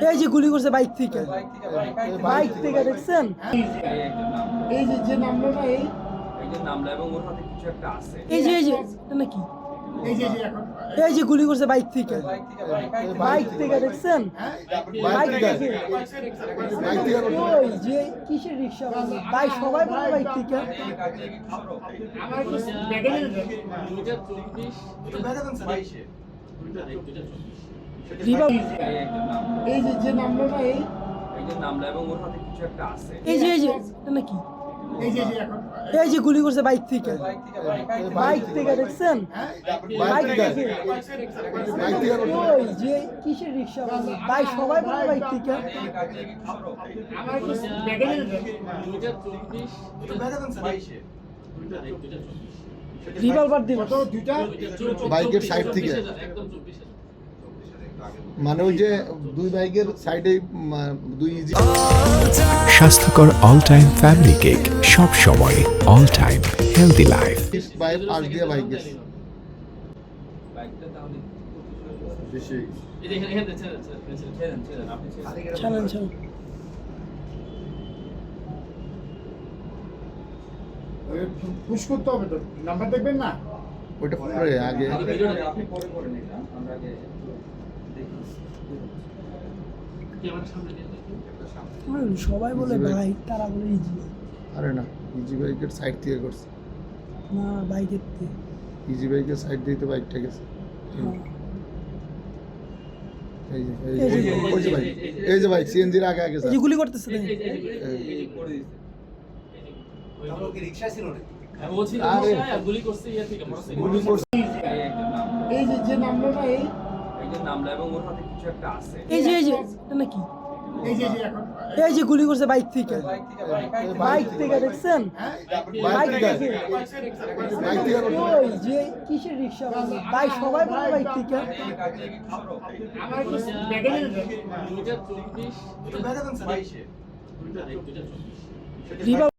এই যে গুলি করছে বাইক থেকে দেখছেন? এই যে নামলো না এই যে নামলা এবং ওর হাতে কিছু একটা আছে। এই যে এটা নাকি? এই যে এখন এই যে গুলি করছে বাইক থেকে দেখছেন? ওই যে কিসের রিক্সা ভাই, সবাই বলে বাইক থেকে। আমার তো ব্যাগে নেই। 2024 রিভাব এই যে নামলো না এই যে নামলা এবং ওর হাতে কিছু একটা আছে। এই যে এটা নাকি? এই যে এখন এই যে গুলি করছে বাইক থেকে দেখছেন? ওই যে কিসের রিক্সা ভাই, সবাই বলে বাইক থেকে। আমার তো ব্যাগে নেই। 2024 রিভলভার দিব তো দুইটা বাইকের সাইড থেকে মানে ওই যে দুই বাইকের সাইডে দুই ইজি স্বাস্থ্যকর অল টাইম ফ্যামিলি কেক, সব সময় all time healthy life. Bike পাশ দিয়ে বাইক গেছে বাইকটা তাহলে বেশি ছাড়েন। পুশ করতে হবে তো, নাম্বার দেখবেন না? ওইটা পরে আগে আপনি পরে করে নিন না, আমরা আগে সবাই বলে বাইক, তারা বলে ইজি। আরে না, ইজি বাইকের সাইড থেকে করছে। না, বাইকের থেকে। ইজি বাইকের সাইড দিয়ে তো বাইকটা গেছে। এই যে বাইক সিএনজির আগে আগে এই যে গুলি করতেছে দেখেন। করে দিচ্ছি। গুলি করছে এই যে নামলো না এই যে নামলা এবং ওর হাতে কিছু একটা আছে। এই যে এটা নাকি? এই যে এখন এই যে গুলি করছে বাইক থেকে দেখছেন? ওই যে কিসের রিক্সা ভাই, সবাই বলে বাইক থেকে। আমার তো ব্যাগে নেই। 2024 রিভলভার